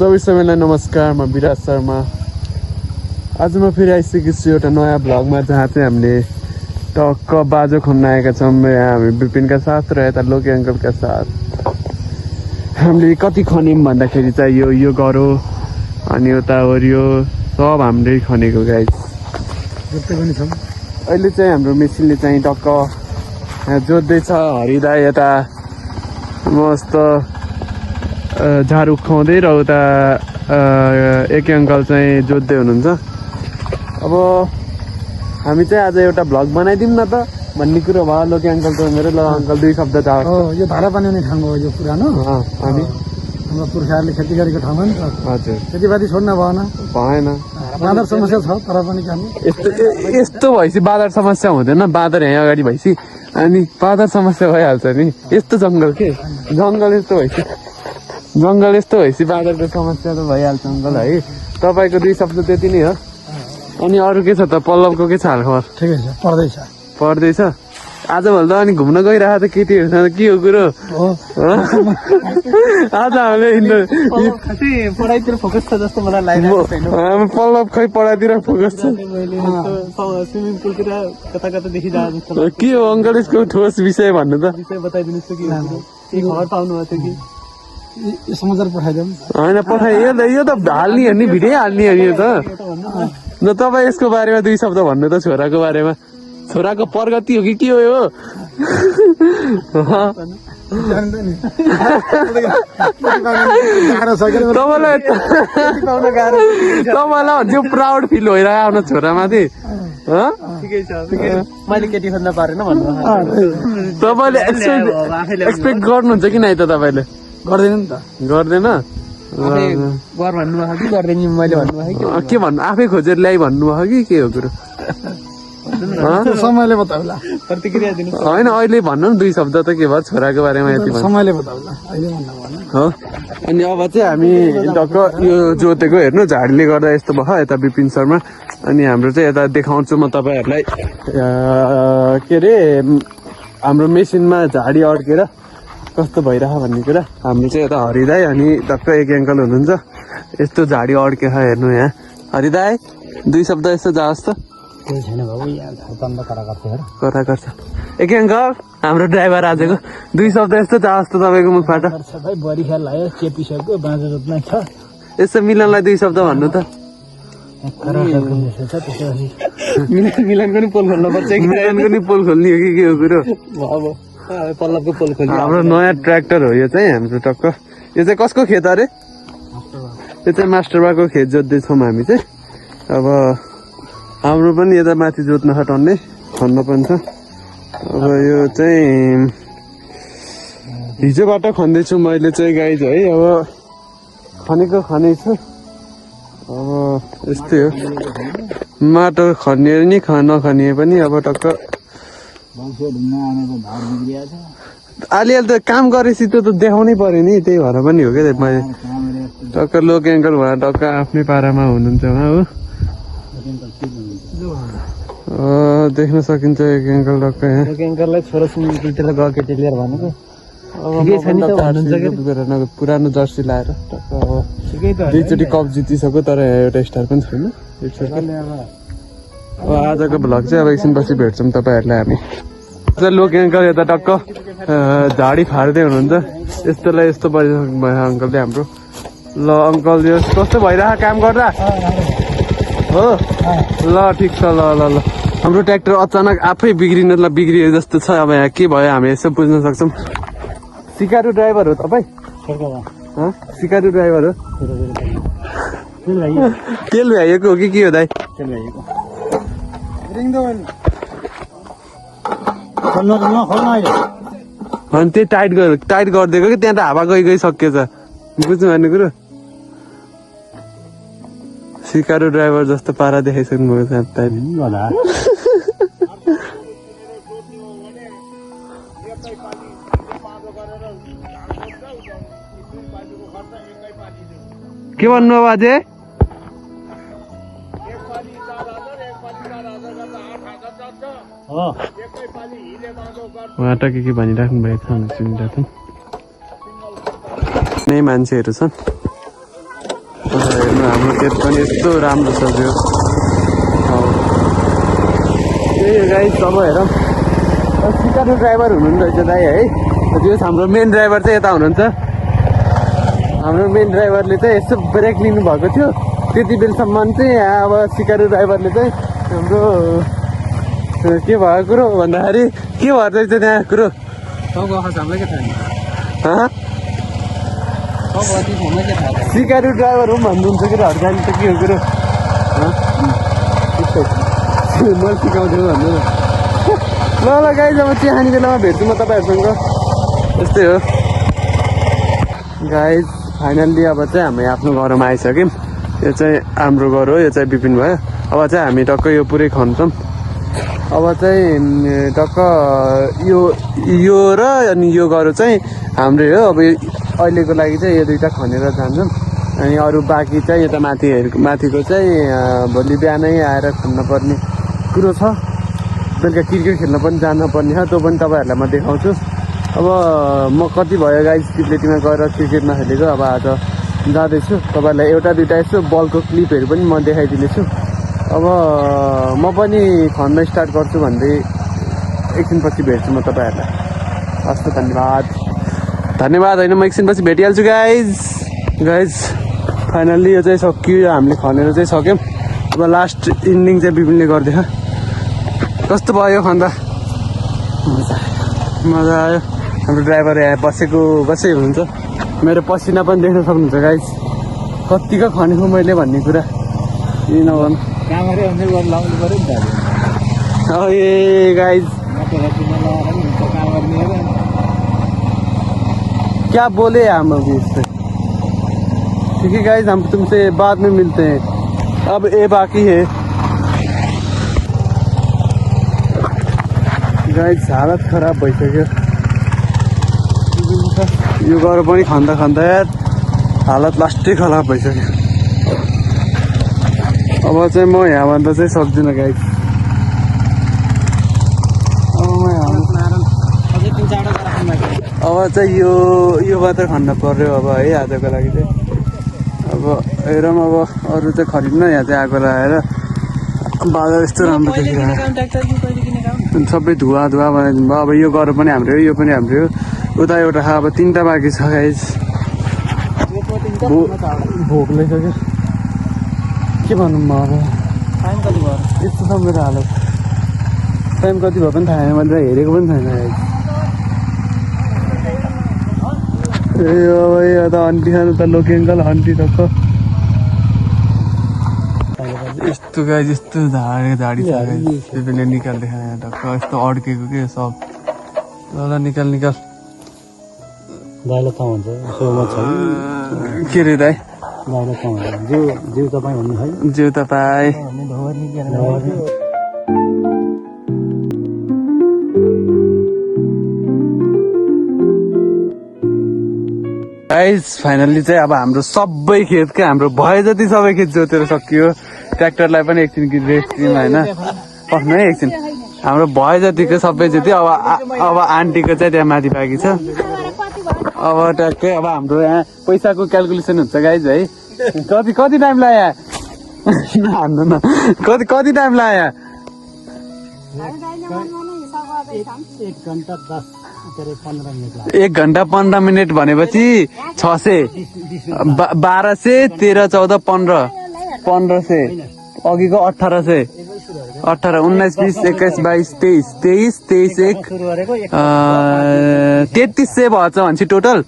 सबै सबैलाई नमस्कार, म विराज शर्मा। आज म फेरि आइसकेको छु एउटा नयाँ भ्लगमा, जहाँ चाहिँ हामीले टक्क बाजो खन्न आएका छौँ। यहाँ हामी विपिनका साथ र यता लोके अङ्कलका साथ। हामीले कति खन्यौँ भन्दाखेरि चाहिँ यो गरो अनि उता ओरियो सब हाम्रै खनेको गाई जस्तै पनि छौँ। अहिले चाहिँ हाम्रो मेसिनले चाहिँ टक्क जोत्दैछ। हरिदा यता मस्त झाडु खुवाउँदै र उता एके अङ्कल चाहिँ जोत्दै हुनुहुन्छ। अब हामी चाहिँ आज एउटा भ्लग बनाइदिउँ न त भन्ने कुरो भयो। लोके अङ्कल त मेरो ल अङ्कल दुई शब्द त यो धारा पानी हुने ठाउँ हो यो पुरानो। हामी हाम्रो पुर्खाहरूले खेती गरेको ठाउँमा नि त। हजुर, खेतीपाती छोड्न भएन। बाँदर समस्या छ तर पनि काम यस्तो भएपछि बाँदर समस्या हुँदैन। बाँदर यहाँ अगाडि भएपछि अनि बाँदर समस्या भइहाल्छ नि। यस्तो जङ्गल के जङ्गल यस्तो भएपछि बाँदरको समस्या त भइहाल्छ अङ्कल है। तपाईँको दुई शब्द त्यति नै हो। अनि अरू के छ त? पल्लवको के छ हालखबर? ठिकै छ, पढ्दैछ। आजभोलि त अनि घुम्न गइरहेको त केटीहरूसँग के हो कुरो? आज हामीले पढाइतिर फोकस छ जस्तो मलाई लागेको छैन। पल्लव खै पढाइतिर फोकस छ। स्विमिङ पुलतिर कता कता देखिरहेको जस्तो के हो अङ्कल यसको ठोस विषय भन्नु त? विषय बताइदिनुहोस् त। के खबर पाउनु भएको थियो कि समाचार पठाइदिउँ? होइन पठाइयो त, यो त हाल्ने हो नि, भिडियो हाल्ने हो नि यो त। न तपाईँ यसको बारेमा दुई शब्द भन्नु त। छोराको बारेमा, छोराको प्रगति हो कि के हो यो? तपाईँलाई त्यो प्राउड फिल भइरहेको आफ्नो छोरामाथि? मैले केटी खोज्न पारेन भन्नु तपाईँले एक्सपेक्ट गर्नुहुन्छ कि नै त? तपाईँले गर्दैन नि त। गर्दैन गर भन्नुभएको कि गर्दैन मैले भन्नुभएको के भन्नु? आफै खोजेर ल्याइ भन्नुभयो कि के हो कुरो? समयले बताउला, प्रतिक्रिया दिनु। होइन अहिले भन्नु न दुई शब्द त। के भयो छोराको बारेमा? यति समयले बताउला, अहिले भन्नु भएन हो। अनि अब चाहिँ हामी टक्क यो जोतेको हेर्नु, झाडीले गर्दा यस्तो भयो यता विपिन शर्मा। अनि हाम्रो चाहिँ यता देखाउँछु म तपाईँहरूलाई। के अरे हाम्रो मेसिनमा झाडी अड्केर कस्तो भइरह भन्ने कुरा। हाम्रो चाहिँ यता हरिदाई अनि टक्क एक अङ्कल हुनुहुन्छ। यस्तो झाडी अड्केर हेर्नु यहाँ। हरिदाई दुई शब्द यस्तो जाओस् त। केही छैन बाबु, यहाँ करा गर्छ। एक अङ्कल हाम्रो ड्राइभर आजको दुई शब्द यस्तो जाओस् त तपाईँको मुखबाट। भाइ बरिखा लाग्यो, चेपिसक्यो, बाँझो जोत्न छ। यसो मिलनलाई दुई शब्द भन्नु त। मिलनको नि पोल खोल्नु पर्छ। मिलनको नि पोल खोल्ने हो कि के हो कुरो? अब पल्लवको पोल खोल्नु। हाम्रो नयाँ ट्र्याक्टर हो यो चाहिँ हाम्रो टक्क। यो चाहिँ कसको खेत अरे? यो चाहिँ मास्टर बाको खेत जोत्दैछौँ हामी चाहिँ। अब हाम्रो पनि यता माथि जोत्न हटाउने खन्न पनि छ। अब यो चाहिँ हिजोबाट खन्दैछु मैले चाहिँ गाई है। अब खनेको खनै छु। अब यस्तै हो, माटो खनिए नि नखनिए पनि अब टक्क अलिअलि त काम गरेपछि त्यो त देखाउनै पर्यो नि। त्यही भएर पनि हो क्या मैले टक्क लोके अङ्कल भएर टक्क आफ्नै पारामा हुनुहुन्छ उहाँ हो। देख्न सकिन्छ एक अङ्कल टक्क यहाँ। एङ्करलाई छोरा स्विमिङ पुलतिर गएको केटी लिएर भनेको पुरानो जर्सी लाएर टक्क अब दुईचोटि कप जितिसक्यो तर एउटा स्टार पनि छैन। अब आजको भ्लग चाहिँ अब एकछिनपछि भेट्छौँ तपाईँहरूलाई हामी। लोके अङ्कल यता टक्क झाडी फार्दै हुनुहुन्छ। यस्तोलाई यस्तो भइसक्नु भयो अङ्कलले हाम्रो। ल अङ्कल यो कस्तो भइरहेको काम गर्दा हो? ल ठिक छ। ल हाम्रो ट्र्याक्टर अचानक आफै बिग्रियो जस्तो छ। अब यहाँ के भयो हामी यसो बुझ्न सक्छौँ। सिकारु ड्राइभर हो तपाईँ? सिकारु ड्राइभर हो? तेल भ्याइएको हो कि के हो दाइ? अनि त्यही टाइट गरिदिएको कि त्यहाँ त हावा गइसकेछ। बुझ्नु भन्ने कुरो? सिकारु ड्राइभर जस्तो पारा देखाइसक्नु भएको छ। के भन्नु अब अझै? उहाँ के भनिराख्नु भएको छ सुनिरहेको नै मान्छेहरू छन्। हेर्नु हाम्रो खेत पनि यस्तो राम्रो छ त्यो त्यही हो गाइस। अब हेरौँ सिकाको ड्राइभर हुनुहुन्छ रहेछ दाइ है। त्यो हाम्रो मेन ड्राइभर चाहिँ यता हुनुहुन्छ। हाम्रो मेन ड्राइभरले चाहिँ यसो ब्रेक लिनुभएको थियो। त्यति बेलसम्म चाहिँ अब सिकारु ड्राइभरले चाहिँ हाम्रो के भएको कुरो भन्दाखेरि के भएर चाहिँ त्यहाँ कुरो सिकारु ड्राइभर हो भन्नुहुन्छ कि हड्काली त के हो कुरो मैले सिकाउँछु भन्नु ल ल गाइज। अब चिया खाने बेलामा भेट्छु म तपाईँहरूसँग। यस्तै हो गाइज। फाइनल्ली अब चाहिँ हामी आफ्नो घरमा आइसक्यौँ। यो चाहिँ हाम्रो घर हो, यो चाहिँ विपिन भयो। अब चाहिँ हामी टक्क यो पुरै खन्छौँ। अब चाहिँ टक्क यो र अनि यो घर चाहिँ हाम्रै हो। अब अहिलेको लागि चाहिँ यो दुइटा खनेर जान्छौँ। अनि अरू बाँकी चाहिँ यता माथिको चाहिँ भोलि बिहानै आएर खन्नुपर्ने कुरो छ। बेलुका क्रिकेट खेल्न पनि जानुपर्ने छ, त्यो पनि तपाईँहरूलाई म देखाउँछु। अब म कति भयो गाइज टिप्लेटीमा गएर क्रिकेट नखेलेको। अब आज जाँदैछु, तपाईँहरूलाई एउटा दुइटा यसो बलको क्लिपहरू पनि म देखाइदिनेछु। अब म पनि खन्न स्टार्ट गर्छु भन्दै एकछिनपछि भेट्छु म तपाईँहरूलाई। हस् त धन्यवाद। धन्यवाद होइन, म एकछिनपछि भेटिहाल्छु गाइज। फाइनल्ली यो चाहिँ सकियो, हामीले खनेर चाहिँ सक्यौँ। अब लास्ट इन्डिङ चाहिँ विपिनले गरिदियो। कस्तो भयो खन्दा? मजा आयो। हाम्रो ड्राइभर यहाँ बसै हुनुहुन्छ। मेरो पसिना पनि देख्न सक्नुहुन्छ गाइज, कत्तिको खनेको मैले भन्ने कुरा यही नभन्नु। ए गाइज क्या बोले हम अभी इससे। ठीक है गाइज, हम तुमसे बाद में मिलते हैं। अब ये बाकी है गाइज, हालत खराब भइसक्यो। यो घर पनि खन्दा खन्दा यार हालत लास्टै खराब भइसक्यो। अब चाहिँ म यहाँभन्दा चाहिँ सक्दिनँ गाइज। अब चाहिँ यो मात्र खन्न पर्यो अब है आजको लागि चाहिँ। अब हेरौँ अब अरू चाहिँ खरिद्न। यहाँ चाहिँ आगो लगाएर बादल यस्तो राम्रो देखिरहेको, सबै धुवा बनाइदिनु भयो। अब यो घर पनि हाम्रो हो, यो पनि हाम्रो हो। उता एउटा अब तिनवटा बाँकी छ गाइज। भोक लागिसक्यो, के भनौँ म अब। यस्तो छ मेरो हालत। टाइम कति भयो पनि थाहा छैन, मैले हेरेको पनि छैन गाइज। ए अब त आन्टी खानु त लोके अङ्कल आन्टी टक्क यस्तो गाइज, यस्तो झाडी छ गाइज। विपिनले निकाल्दै खाने यहाँ टक्क यस्तो अड्केको के सब। ल निकाल दाइलाई थाहा हुन्छ के रे दाइ? दाइलाई थाहा हुन्छ जिउ तपाईँ भन्नु है। जिउ तपाईँ गाइस। फाइनल्ली चाहिँ अब हाम्रो सबै खेतकै हाम्रो भए जति सबै खेत जोतेर सकियो। ट्र्याक्टरलाई पनि एकछिन रेस्ट दिउँ होइन, पस्नु है एकछिन। हाम्रो भए जतिको सबै जोति। अब आन्टीको चाहिँ त्यहाँ माथि बाँकी छ। अब ट्याक्कै अब हाम्रो यहाँ पैसाको क्यालकुलेसन हुन्छ गाइज है। कति टाइम लाग्यो हान्नु न, कति टाइम लाग्यो? 1 घन्टा 15 मिनट भनेपछि 600 1200 13 14 15 1500 अघिको 1800 18 19 20 21 22 23 23 1 3300 भएछ भनेपछि टोटल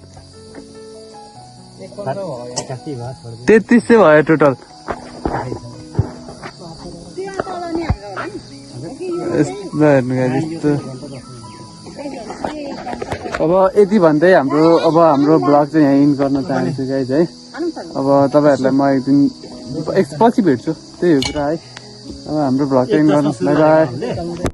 3300 भयो टोटल। अब यति भन्दै हाम्रो ब्लग चाहिँ यहाँ इन्ड गर्न चाहन्छु गाइज है। अब तपाईँहरूलाई म एकदिन पछि भेट्छु, त्यही हो कुरा है। अब हाम्रो ब्लग चाहिँ इन्ड गर्नु। Bye bye.